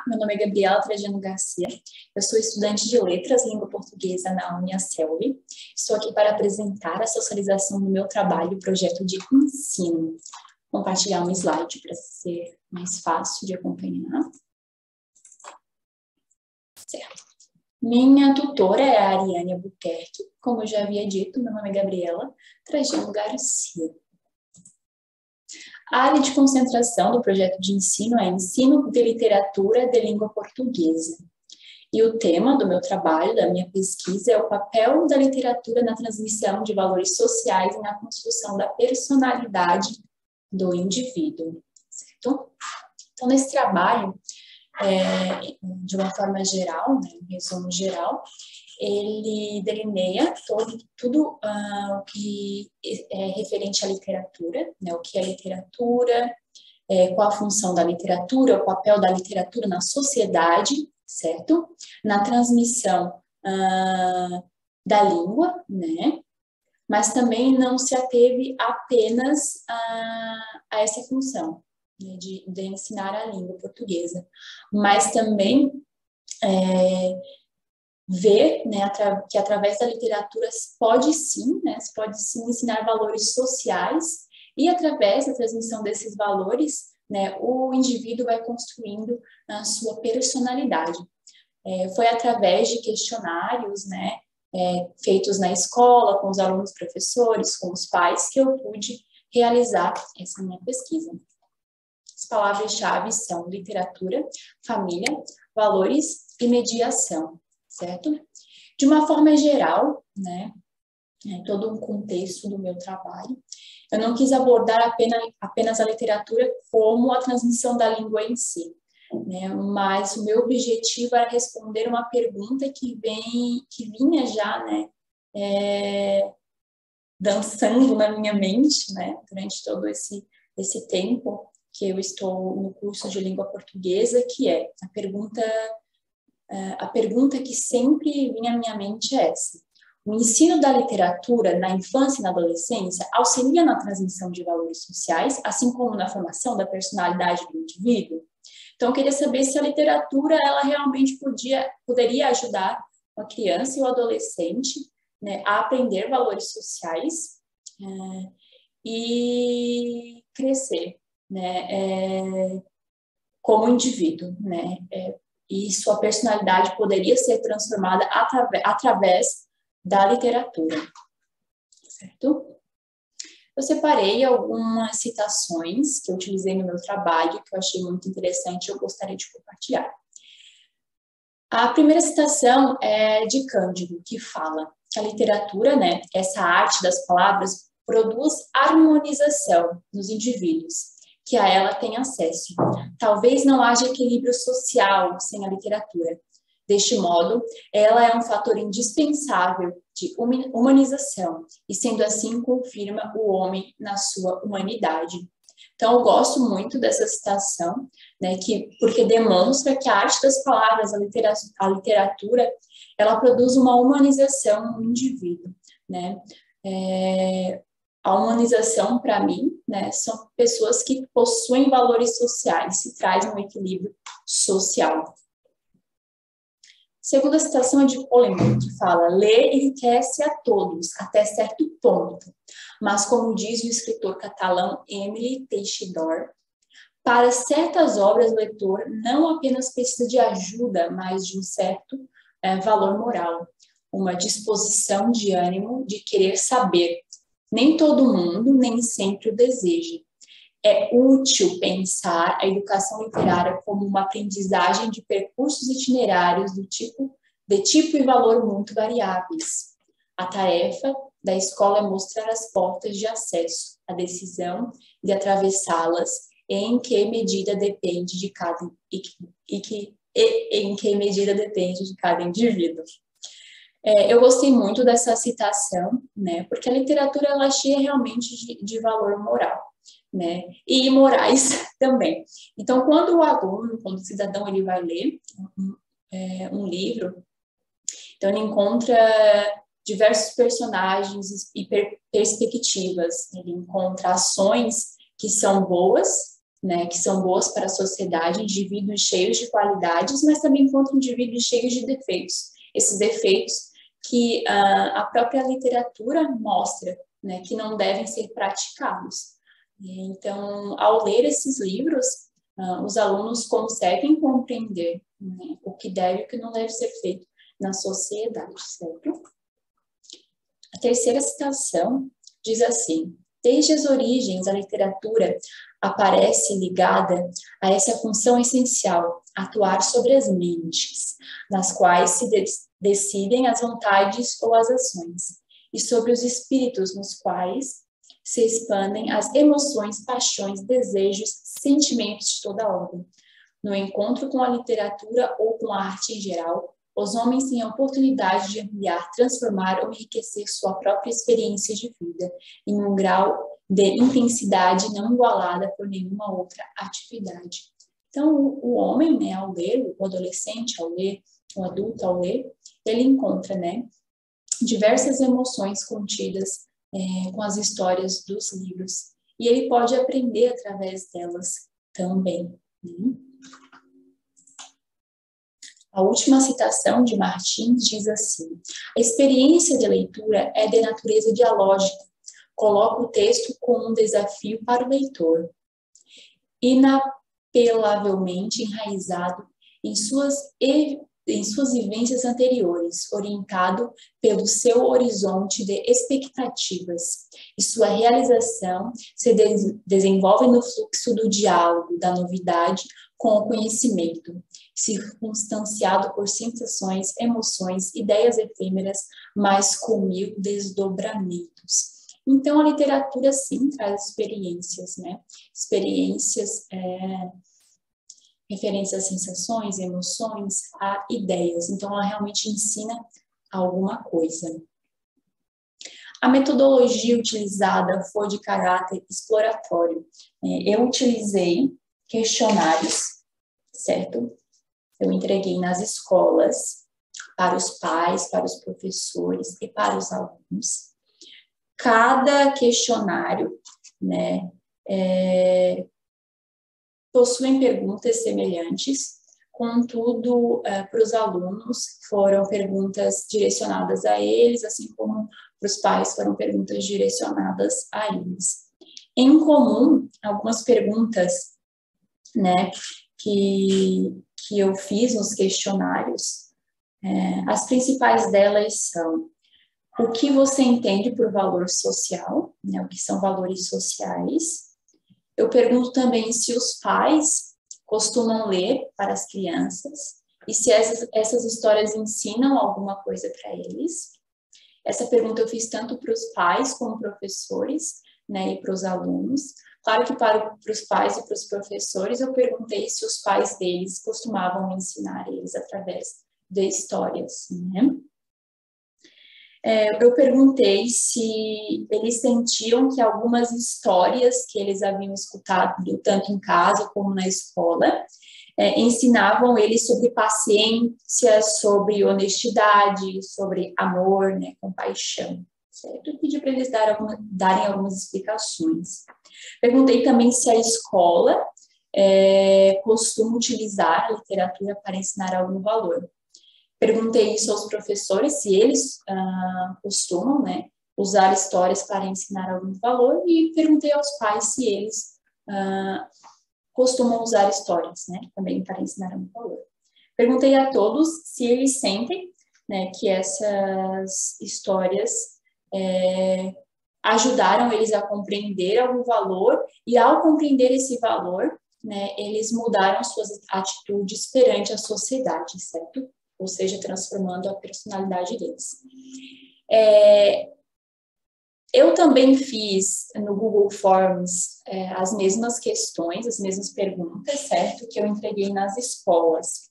meu nome é Gabriela Trajano Garcia, eu sou estudante de Letras Língua Portuguesa na UniaSelv. Estou aqui para apresentar a socialização do meu trabalho, projeto de ensino. Vou compartilhar um slide para ser mais fácil de acompanhar. Certo. Minha tutora é a Ariane Albuquerque, como eu já havia dito, meu nome é Gabriela Trajano Garcia. A área de concentração do projeto de ensino é Ensino de Literatura de Língua Portuguesa. E o tema do meu trabalho, da minha pesquisa, é o papel da literatura na transmissão de valores sociais e na construção da personalidade do indivíduo, certo? Então, nesse trabalho, de uma forma geral, né, um resumo geral, ele delineia tudo o que é referente à literatura, né, o que é literatura, qual a função da literatura, o papel da literatura na sociedade, certo? Na transmissão da língua, né? Mas também não se ateve apenas a essa função, né, de ensinar a língua portuguesa, mas também ver, né, que através da literatura se pode sim ensinar valores sociais e através da transmissão desses valores, né, o indivíduo vai construindo a sua personalidade. Foi através de questionários, né, feitos na escola, com os alunos, professores, com os pais, que eu pude realizar essa minha pesquisa. As palavras-chave são literatura, família, valores e mediação, certo? De uma forma geral, né, todo um contexto do meu trabalho, eu não quis abordar apenas a literatura como a transmissão da língua em si, né, mas o meu objetivo era responder uma pergunta que vinha já, né, dançando na minha mente, né, durante todo esse tempo que eu estou no curso de língua portuguesa, que é a pergunta que sempre vinha à minha mente é essa: o ensino da literatura na infância e na adolescência auxilia na transmissão de valores sociais, assim como na formação da personalidade do indivíduo? Então, eu queria saber se a literatura ela realmente poderia ajudar a criança e o adolescente, né, a aprender valores sociais e crescer, né, como indivíduo, né, e sua personalidade poderia ser transformada através da literatura, certo? Eu separei algumas citações que eu utilizei no meu trabalho, que eu achei muito interessante e eu gostaria de compartilhar. A primeira citação é de Cândido, que fala que a literatura, né, essa arte das palavras, produz harmonização nos indivíduos, que a ela tem acesso. Talvez não haja equilíbrio social sem a literatura. Deste modo, ela é um fator indispensável de humanização e, sendo assim, confirma o homem na sua humanidade. Então, eu gosto muito dessa citação, né, porque demonstra que a arte das palavras, a literatura, ela produz uma humanização no indivíduo, né? A humanização, para mim, né, são pessoas que possuem valores sociais, se traz um equilíbrio social. Segunda citação é de Coleman, que fala: ler enriquece a todos, até certo ponto. Mas, como diz o escritor catalão Émile Teixidor, para certas obras o leitor não apenas precisa de ajuda, mas de um certo valor moral, uma disposição de ânimo de querer saber. Nem todo mundo, nem sempre o deseja. É útil pensar a educação literária como uma aprendizagem de percursos itinerários de tipo e valor muito variáveis. A tarefa da escola é mostrar as portas de acesso, a decisão de atravessá-las, em que medida depende de cada indivíduo. Eu gostei muito dessa citação, né, porque a literatura ela é cheia realmente de valor moral, né, e morais também. Então, quando o cidadão, ele vai ler um livro, então ele encontra diversos personagens e perspectivas, ele encontra ações que são boas, né, que são boas para a sociedade, indivíduos cheios de qualidades, mas também contra indivíduos cheios de defeitos. Esses defeitos que a própria literatura mostra, né, que não devem ser praticados. Então, ao ler esses livros, os alunos conseguem compreender, né, o que deve e o que não deve ser feito na sociedade, certo? A terceira citação diz assim: desde as origens, a literatura aparece ligada a essa função essencial, atuar sobre as mentes, nas quais se decidem as vontades ou as ações, e sobre os espíritos nos quais se expandem as emoções, paixões, desejos, sentimentos de toda ordem. No encontro com a literatura ou com a arte em geral, os homens têm a oportunidade de ampliar, transformar ou enriquecer sua própria experiência de vida em um grau de intensidade não igualada por nenhuma outra atividade. Então, o homem, né, ao ler, o adolescente ao ler, o adulto ao ler, ele encontra, né, diversas emoções contidas com as histórias dos livros. E ele pode aprender através delas também, né? A última citação de Martins diz assim: a experiência de leitura é de natureza dialógica, coloca o texto como um desafio para o leitor, inapelavelmente enraizado em suas vivências anteriores, orientado pelo seu horizonte de expectativas, e sua realização se desenvolve no fluxo do diálogo, da novidade com o conhecimento, circunstanciado por sensações, emoções, ideias efêmeras, mas com 1000 desdobramentos. Então, a literatura, sim, traz experiências, né? Experiências referentes a sensações, emoções, a ideias. Então, ela realmente ensina alguma coisa. A metodologia utilizada foi de caráter exploratório. Eu utilizei questionários, certo? Eu entreguei nas escolas, para os pais, para os professores e para os alunos. Cada questionário, né, possuem perguntas semelhantes, contudo, para os alunos foram perguntas direcionadas a eles, assim como para os pais foram perguntas direcionadas a eles. Em comum, algumas perguntas, né, que eu fiz nos questionários, as principais delas são: o que você entende por valor social, né, o que são valores sociais? Eu pergunto também se os pais costumam ler para as crianças e se essas histórias ensinam alguma coisa para eles. Essa pergunta eu fiz tanto para os pais como professores, né, e para os alunos. Claro que para os pais e para os professores eu perguntei se os pais deles costumavam ensinar eles através de histórias, né? Eu perguntei se eles sentiam que algumas histórias que eles haviam escutado, tanto em casa como na escola, ensinavam eles sobre paciência, sobre honestidade, sobre amor, né, compaixão, certo? Eu pedi para eles darem algumas explicações. Perguntei também se a escola costuma utilizar a literatura para ensinar algum valor. Perguntei isso aos professores, se eles costumam, né, usar histórias para ensinar algum valor, e perguntei aos pais se eles costumam usar histórias, né, também para ensinar algum valor. Perguntei a todos se eles sentem, né, que essas histórias ajudaram eles a compreender algum valor, e ao compreender esse valor, né, eles mudaram suas atitudes perante a sociedade, certo? Ou seja, transformando a personalidade deles. Eu também fiz no Google Forms as mesmas questões, as mesmas perguntas, certo? Que eu entreguei nas escolas.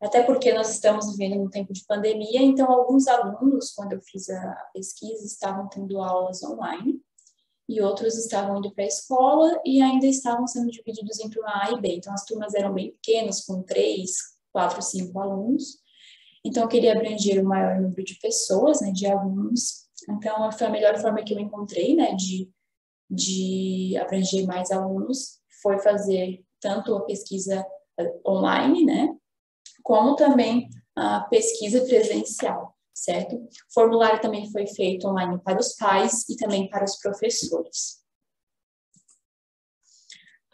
Até porque nós estamos vivendo num tempo de pandemia, então alguns alunos, quando eu fiz a pesquisa, estavam tendo aulas online, e outros estavam indo para a escola e ainda estavam sendo divididos em turma A e B. Então, as turmas eram bem pequenas, com 3, 4, 5 alunos. Então, eu queria abranger o maior número de pessoas, né, de alunos. Então, foi a melhor forma que eu encontrei, né, de abranger mais alunos, foi fazer tanto a pesquisa online, né, como também a pesquisa presencial, certo? O formulário também foi feito online para os pais e também para os professores.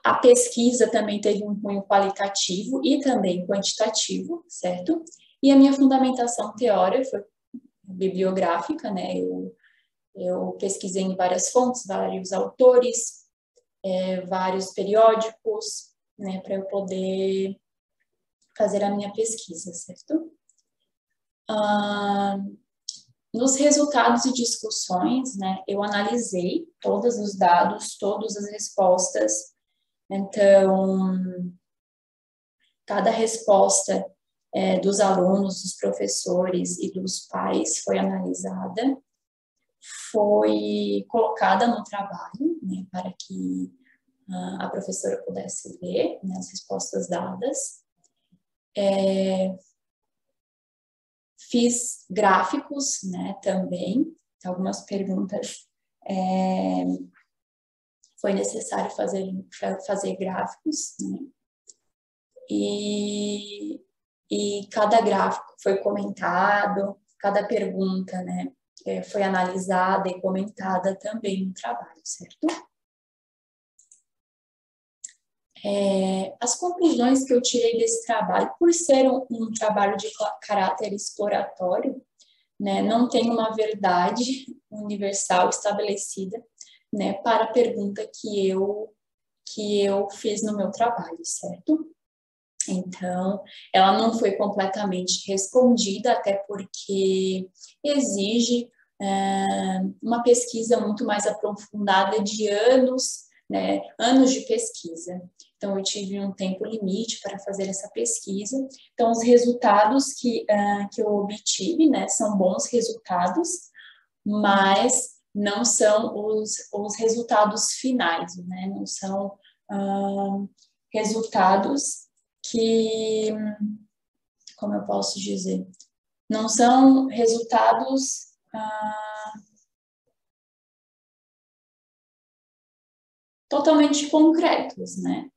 A pesquisa também teve um cunho qualitativo e também quantitativo, certo? E a minha fundamentação teórica foi bibliográfica, né? Eu pesquisei em várias fontes, vários autores, vários periódicos, né? Para eu poder fazer a minha pesquisa, certo? Nos resultados e discussões, né? Eu analisei todos os dados, todas as respostas. Então, cada resposta dos alunos, dos professores e dos pais foi analisada, foi colocada no trabalho, né, para que a professora pudesse ver, né, as respostas dadas. Fiz gráficos, né, também, algumas perguntas foi necessário fazer gráficos, né? E cada gráfico foi comentado, cada pergunta, né, foi analisada e comentada também no trabalho, certo? As conclusões que eu tirei desse trabalho, por ser um trabalho de caráter exploratório, né, não tem uma verdade universal estabelecida, né, para a pergunta que eu fiz no meu trabalho, certo? Então, ela não foi completamente respondida, até porque exige uma pesquisa muito mais aprofundada de anos, né, anos de pesquisa. Então, eu tive um tempo limite para fazer essa pesquisa. Então, os resultados que eu obtive, né, são bons resultados, mas não são os resultados finais, né, não são resultados que, como eu posso dizer, não são resultados totalmente concretos, né?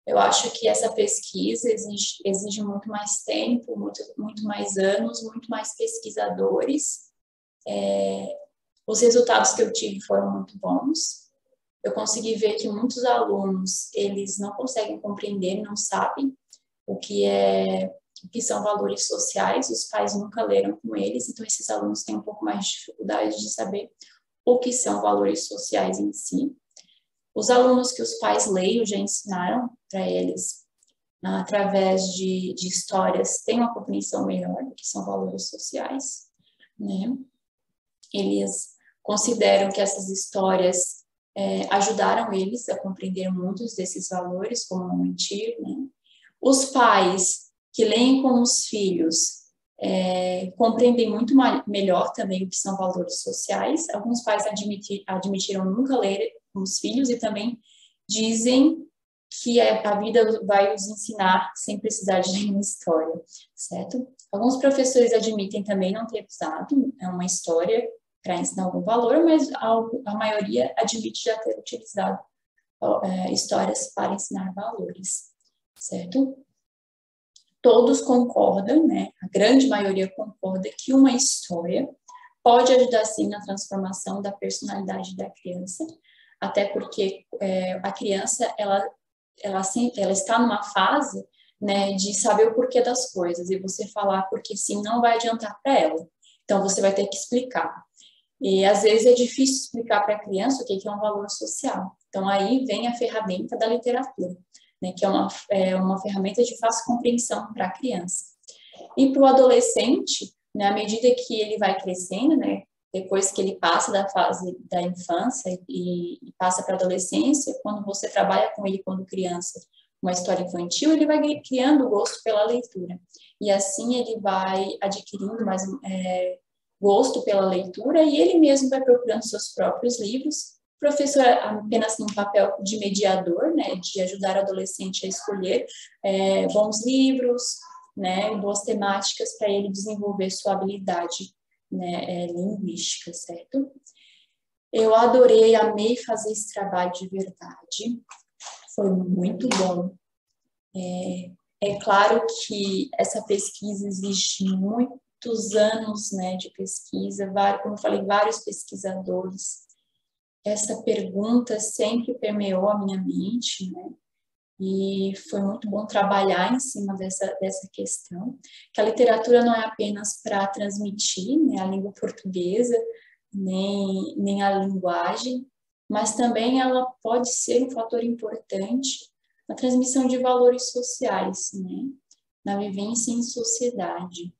Eu acho que essa pesquisa exige muito mais tempo, muito mais anos, muito mais pesquisadores. Os resultados que eu tive foram muito bons. Eu consegui ver que muitos alunos, eles não conseguem compreender, não sabem o que são valores sociais, os pais nunca leram com eles, então esses alunos têm um pouco mais de dificuldade de saber o que são valores sociais em si. Os alunos que os pais leem já ensinaram para eles, através de histórias, têm uma compreensão melhor do que são valores sociais, né? Eles consideram que essas histórias ajudaram eles a compreender muitos desses valores, como não mentir, né? Os pais que leem com os filhos compreendem muito melhor também o que são valores sociais. Alguns pais admitiram nunca ler com os filhos e também dizem que a vida vai os ensinar sem precisar de nenhuma história, certo? Alguns professores admitem também não ter usado uma história para ensinar algum valor, mas a maioria admite já ter utilizado histórias para ensinar valores, certo? Todos concordam, né? A grande maioria concorda que uma história pode ajudar sim na transformação da personalidade da criança, até porque a criança ela está numa fase, né, de saber o porquê das coisas, e você falar porque sim não vai adiantar para ela. Então você vai ter que explicar. E às vezes é difícil explicar para a criança o que é um valor social. Então aí vem a ferramenta da literatura, né, que é uma ferramenta de fácil compreensão para a criança. E para o adolescente, né, à medida que ele vai crescendo, né, depois que ele passa da fase da infância e passa para a adolescência, quando você trabalha com ele quando criança, uma história infantil, ele vai criando gosto pela leitura. E assim ele vai adquirindo mais gosto pela leitura e ele mesmo vai procurando seus próprios livros. O professor apenas tem um papel de mediador, né, de ajudar o adolescente a escolher bons livros, né, boas temáticas para ele desenvolver sua habilidade, né, linguística, certo? Eu adorei, amei fazer esse trabalho de verdade. foi muito bom. É claro que essa pesquisa exige muitos anos, né, de pesquisa, como eu falei, vários pesquisadores. Essa pergunta sempre permeou a minha mente, né? E foi muito bom trabalhar em cima dessa questão, que a literatura não é apenas para transmitir, né, a língua portuguesa, nem a linguagem, mas também ela pode ser um fator importante na transmissão de valores sociais, né, na vivência em sociedade,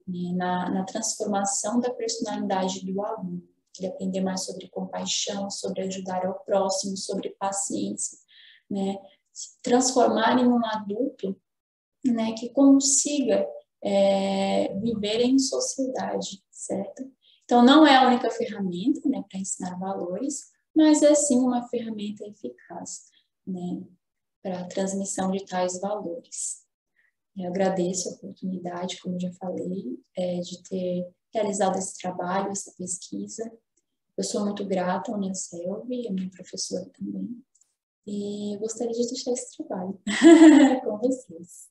né, na transformação da personalidade do aluno, ele aprender mais sobre compaixão, sobre ajudar ao próximo, sobre paciência, né, transformar em um adulto, né, que consiga viver em sociedade, certo? Então, não é a única ferramenta, né, para ensinar valores, mas é sim uma ferramenta eficaz, né, para a transmissão de tais valores. Eu agradeço a oportunidade, como já falei, de ter realizado esse trabalho, essa pesquisa. Eu sou muito grata ao Uniaselv e à minha professora também. E gostaria de deixar esse trabalho com vocês.